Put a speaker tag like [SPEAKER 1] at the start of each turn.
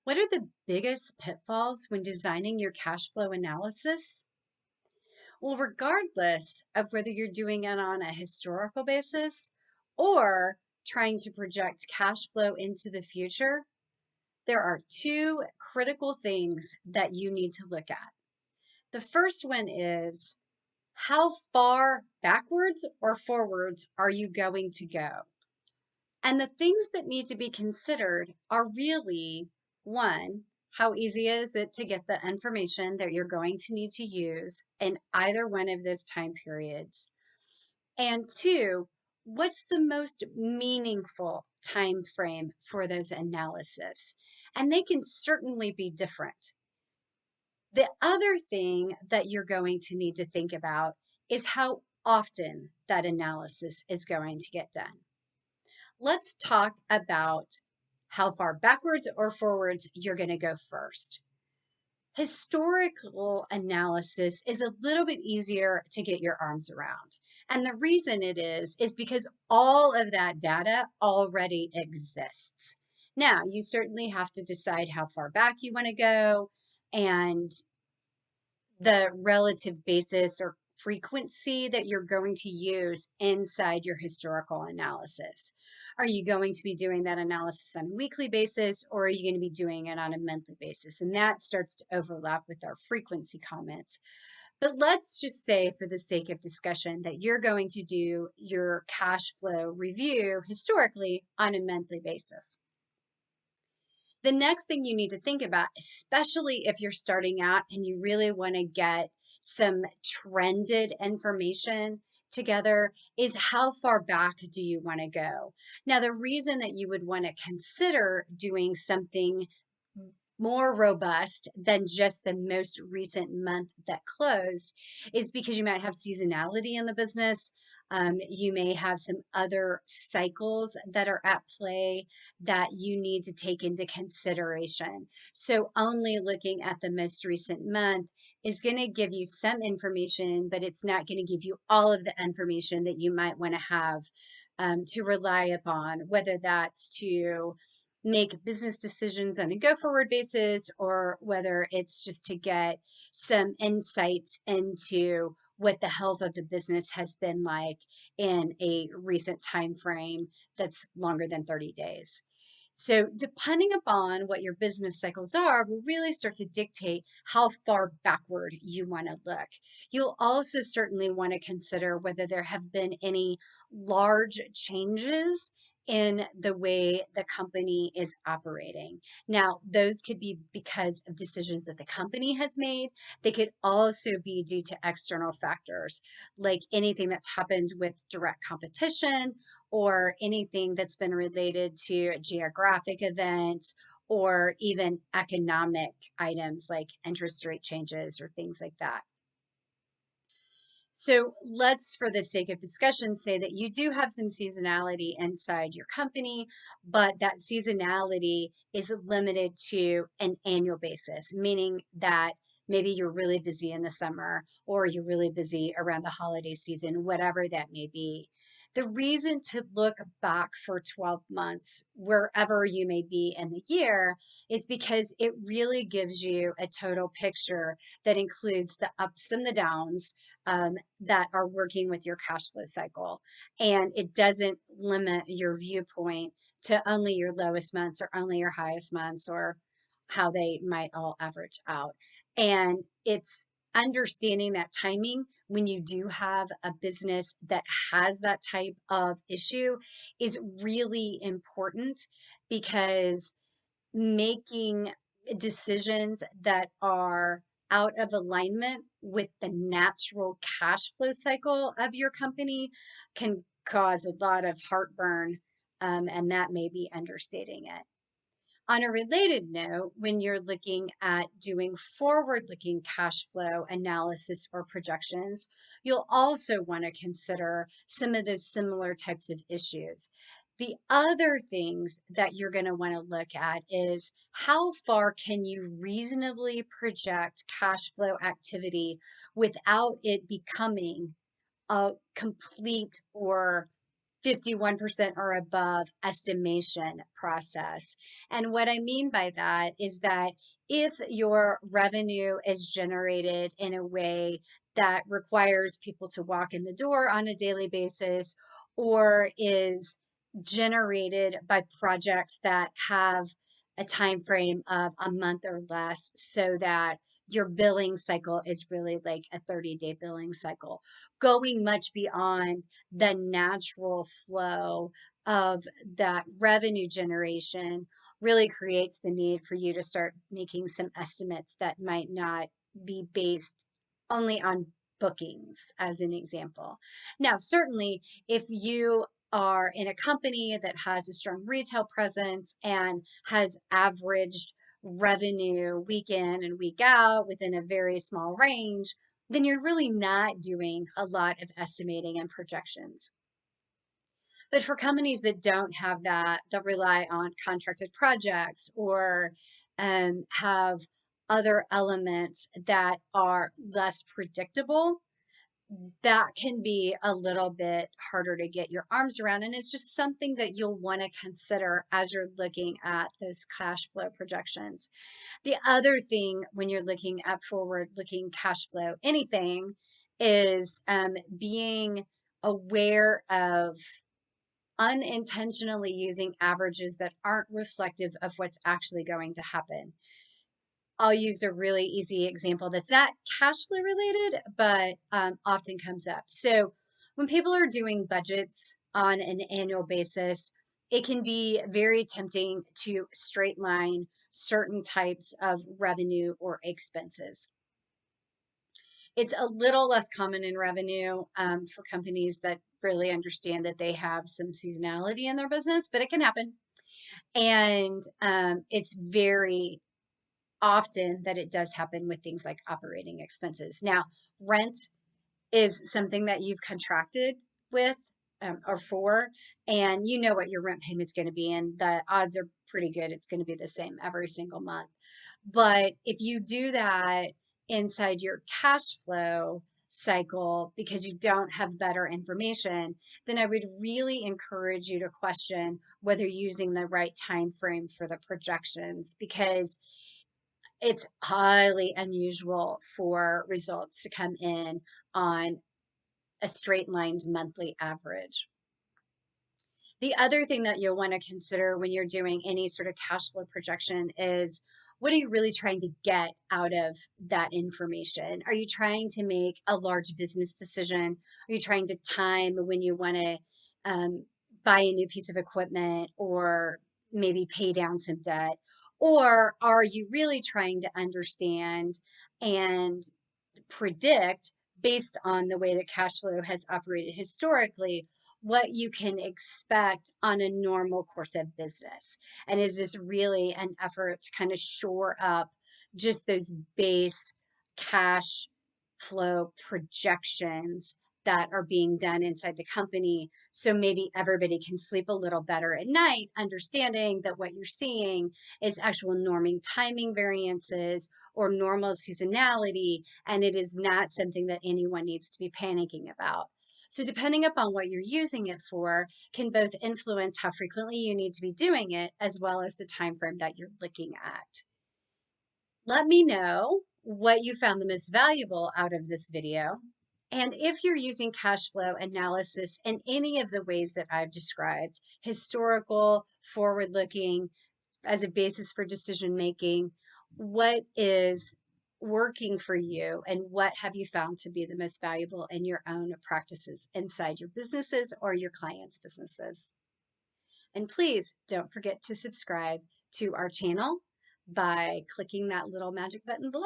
[SPEAKER 1] What are the biggest pitfalls when designing your cash flow analysis? Well, regardless of whether you're doing it on a historical basis or trying to project cash flow into the future, there are two critical things that you need to look at. The first one is how far backwards or forwards are you going to go? And the things that need to be considered are really one, how easy is it to get the information that you're going to need to use in either one of those time periods? And two, what's the most meaningful time frame for those analysis? And they can certainly be different. The other thing that you're going to need to think about is how often that analysis is going to get done. Let's talk about how far backwards or forwards you're going to go first. Historical analysis is a little bit easier to get your arms around. And the reason it is because all of that data already exists. Now, you certainly have to decide how far back you want to go and the relative basis or frequency that you're going to use inside your historical analysis. Are you going to be doing that analysis on a weekly basis, or are you going to be doing it on a monthly basis? And that starts to overlap with our frequency comments. But let's just say, for the sake of discussion, that you're going to do your cash flow review historically on a monthly basis. The next thing you need to think about, especially if you're starting out and you really want to get some trended information together, is how far back do you want to go? Now, the reason that you would want to consider doing something more robust than just the most recent month that closed is because you might have seasonality in the business. You may have some other cycles that are at play that you need to take into consideration. So, only looking at the most recent month is going to give you some information, but it's not going to give you all of the information that you might want to have to rely upon, whether that's to make business decisions on a go forward basis or whether it's just to get some insights into what the health of the business has been like in a recent time frame that's longer than 30 days. So, depending upon what your business cycles are, will really start to dictate how far backward you want to look. You'll also certainly want to consider whether there have been any large changes in the way the company is operating. Now, those could be because of decisions that the company has made. They could also be due to external factors, like anything that's happened with direct competition or anything that's been related to geographic events or even economic items like interest rate changes or things like that. So let's, for the sake of discussion, say that you do have some seasonality inside your company, but that seasonality is limited to an annual basis, meaning that maybe you're really busy in the summer or you're really busy around the holiday season, whatever that may be. The reason to look back for 12 months, wherever you may be in the year, is because it really gives you a total picture that includes the ups and the downs that are working with your cash flow cycle. And it doesn't limit your viewpoint to only your lowest months or only your highest months or how they might all average out. And it's understanding that timing when you do have a business that has that type of issue is really important because making decisions that are out of alignment with the natural cash flow cycle of your company can cause a lot of heartburn, and that may be understating it. On a related note, when you're looking at doing forward looking cash flow analysis or projections, you'll also want to consider some of those similar types of issues. The other things that you're going to want to look at is how far can you reasonably project cash flow activity without it becoming a complete or 51% or above estimation process. And what I mean by that is that if your revenue is generated in a way that requires people to walk in the door on a daily basis, or is generated by projects that have a time frame of a month or less, so that your billing cycle is really like a 30-day billing cycle, going much beyond the natural flow of that revenue generation, really creates the need for you to start making some estimates that might not be based only on bookings, as an example. Now, certainly, if you are in a company that has a strong retail presence and has averaged revenue week in and week out within a very small range, then you're really not doing a lot of estimating and projections. But for companies that don't have that, that rely on contracted projects or have other elements that are less predictable, that can be a little bit harder to get your arms around. And it's just something that you'll want to consider as you're looking at those cash flow projections. The other thing when you're looking at forward looking cash flow, anything, is being aware of unintentionally using averages that aren't reflective of what's actually going to happen. I'll use a really easy example that's not cash flow related, but often comes up. So when people are doing budgets on an annual basis, it can be very tempting to straight line certain types of revenue or expenses. It's a little less common in revenue for companies that really understand that they have some seasonality in their business, but it can happen. And it's very often that it does happen with things like operating expenses. Now, rent is something that you've contracted with or for, and you know what your rent payment's going to be, and the odds are pretty good it's going to be the same every single month. But if you do that inside your cash flow cycle because you don't have better information, then I would really encourage you to question whether you're using the right time frame for the projections, because it's highly unusual for results to come in on a straight lined monthly average. The other thing that you'll want to consider when you're doing any sort of cash flow projection is, what are you really trying to get out of that information? Are you trying to make a large business decision? Are you trying to time when you want to buy a new piece of equipment or maybe pay down some debt? Or are you really trying to understand and predict, based on the way that cash flow has operated historically, what you can expect on a normal course of business? And is this really an effort to kind of shore up just those base cash flow projections that are being done inside the company, so maybe everybody can sleep a little better at night, understanding that what you're seeing is actual norming timing variances or normal seasonality, and it is not something that anyone needs to be panicking about. So depending upon what you're using it for can both influence how frequently you need to be doing it, as well as the time frame that you're looking at. Let me know what you found the most valuable out of this video. And if you're using cash flow analysis in any of the ways that I've described, historical, forward-looking, as a basis for decision making, what is working for you and what have you found to be the most valuable in your own practices inside your businesses or your clients' businesses? And please don't forget to subscribe to our channel by clicking that little magic button below.